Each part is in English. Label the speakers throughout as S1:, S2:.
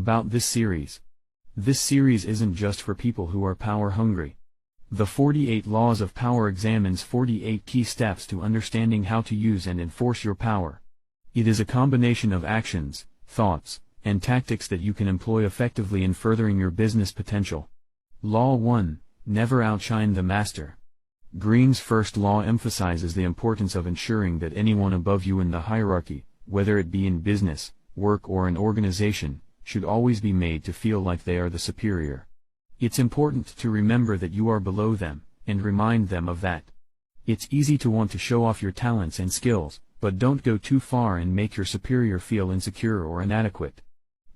S1: about this series. This series isn't just for people who are power-hungry. The 48 Laws of Power examines 48 key steps to understanding how to use and enforce your power. It is a combination of actions, thoughts, and tactics that you can employ effectively in furthering your business potential. Law 1. Never outshine the master. Green's first law emphasizes the importance of ensuring that anyone above you in the hierarchy, whether it be in business, work or an organization, should always be made to feel like they are the superior. It's important to remember that you are below them, and remind them of that. It's easy to want to show off your talents and skills, but don't go too far and make your superior feel insecure or inadequate.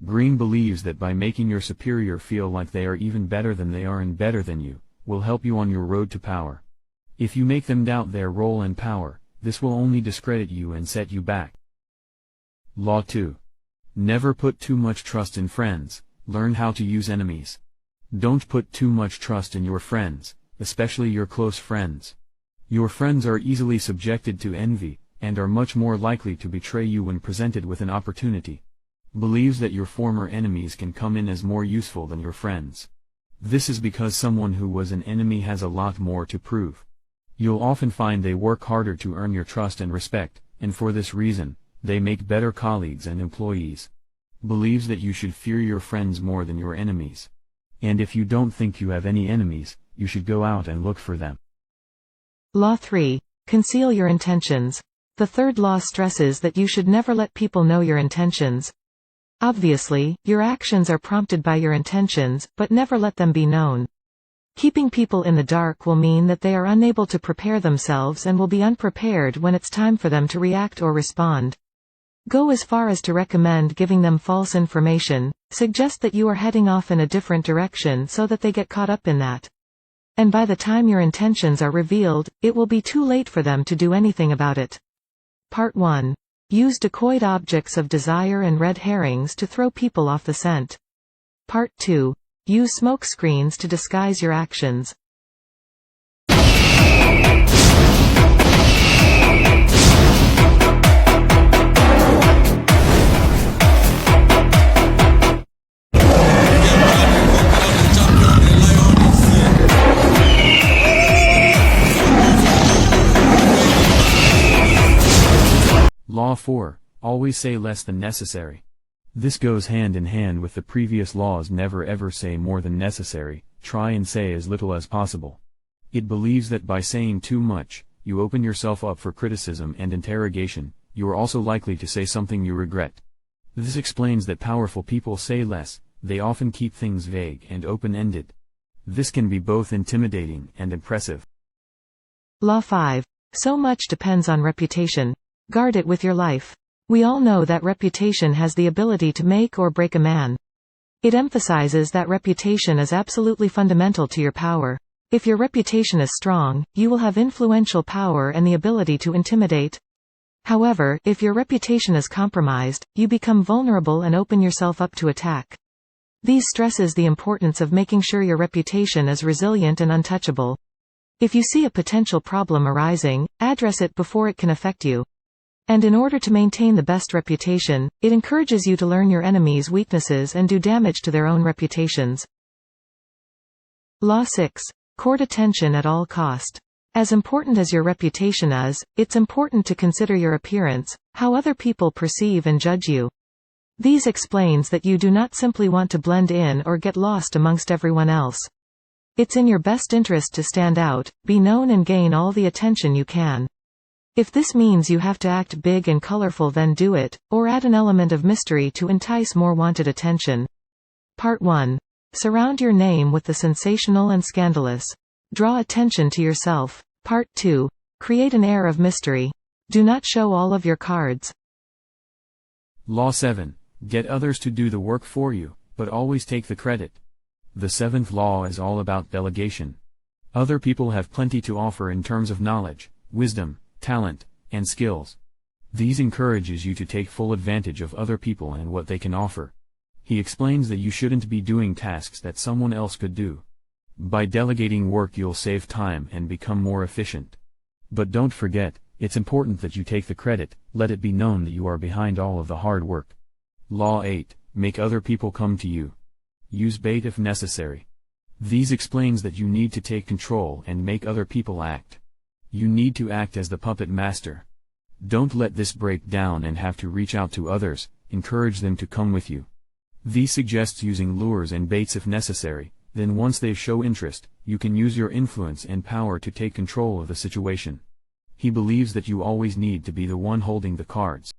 S1: Green believes that by making your superior feel like they are even better than they are and better than you, will help you on your road to power. If you make them doubt their role and power, this will only discredit you and set you back. Law 2. Never put too much trust in friends, learn how to use enemies. Don't put too much trust in your friends, especially your close friends. Your friends are easily subjected to envy, and are much more likely to betray you when presented with an opportunity. Believes that your former enemies can come in as more useful than your friends. This is because someone who was an enemy has a lot more to prove. You'll often find they work harder to earn your trust and respect, and for this reason, they make better colleagues and employees. Believes that you should fear your friends more than your enemies. And if you don't think you have any enemies, you should go out and look for them.
S2: Law 3. Conceal your intentions. The third law stresses that you should never let people know your intentions. Obviously, your actions are prompted by your intentions, but never let them be known. Keeping people in the dark will mean that they are unable to prepare themselves and will be unprepared when it's time for them to react or respond. Go as far as to recommend giving them false information, suggest that you are heading off in a different direction so that they get caught up in that. And by the time your intentions are revealed, it will be too late for them to do anything about it. Part 1. Use decoyed objects of desire and red herrings to throw people off the scent. Part 2. Use smoke screens to disguise your actions.
S1: Law 4. Always say less than necessary. This goes hand in hand with the previous laws. Never ever say more than necessary, try and say as little as possible. It believes that by saying too much, you open yourself up for criticism and interrogation. You are also likely to say something you regret. This explains that powerful people say less, they often keep things vague and open-ended. This can be both intimidating and impressive.
S2: Law 5. So much depends on reputation. Guard it with your life. We all know that reputation has the ability to make or break a man. It emphasizes that reputation is absolutely fundamental to your power. If your reputation is strong, you will have influential power and the ability to intimidate. However, if your reputation is compromised, you become vulnerable and open yourself up to attack. These stresses the importance of making sure your reputation is resilient and untouchable. If you see a potential problem arising, address it before it can affect you. And in order to maintain the best reputation, it encourages you to learn your enemies' weaknesses and do damage to their own reputations. Law 6. Court attention at all cost. As important as your reputation is, it's important to consider your appearance, how other people perceive and judge you. These explains that you do not simply want to blend in or get lost amongst everyone else. It's in your best interest to stand out, be known and gain all the attention you can. If this means you have to act big and colorful, then do it, or add an element of mystery to entice more wanted attention. Part 1. Surround your name with the sensational and scandalous. Draw attention to yourself. Part 2. Create an air of mystery. Do not show all of your cards.
S1: Law 7. Get others to do the work for you, but always take the credit. The 7th law is all about delegation. Other people have plenty to offer in terms of knowledge, wisdom, talent, and skills. These encourages you to take full advantage of other people and what they can offer. He explains that you shouldn't be doing tasks that someone else could do. By delegating work you'll save time and become more efficient. But don't forget, it's important that you take the credit, let it be known that you are behind all of the hard work. Law 8. Make other people come to you. Use bait if necessary. These explains that you need to take control and make other people act. You need to act as the puppet master. Don't let this break down and have to reach out to others, encourage them to come with you. These suggests using lures and baits if necessary, then once they show interest, you can use your influence and power to take control of the situation. He believes that you always need to be the one holding the cards.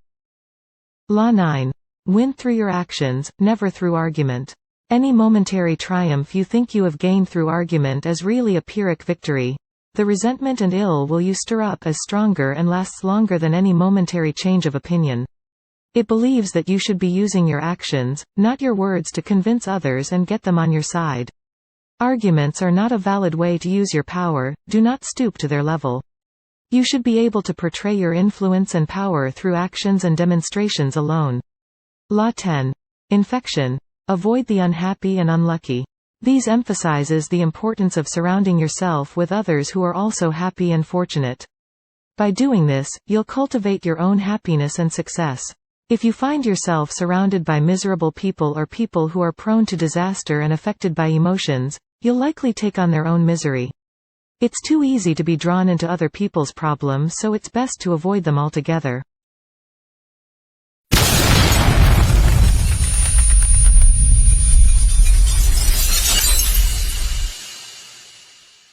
S2: Law 9. Win through your actions, never through argument. Any momentary triumph you think you have gained through argument is really a Pyrrhic victory. The resentment and ill will you stir up is stronger and lasts longer than any momentary change of opinion. It believes that you should be using your actions, not your words, to convince others and get them on your side. Arguments are not a valid way to use your power, do not stoop to their level. You should be able to portray your influence and power through actions and demonstrations alone. Law 10. Infection. Avoid the unhappy and unlucky. These emphasizes the importance of surrounding yourself with others who are also happy and fortunate. By doing this, you'll cultivate your own happiness and success. If you find yourself surrounded by miserable people or people who are prone to disaster and affected by emotions, you'll likely take on their own misery. It's too easy to be drawn into other people's problems, so it's best to avoid them altogether.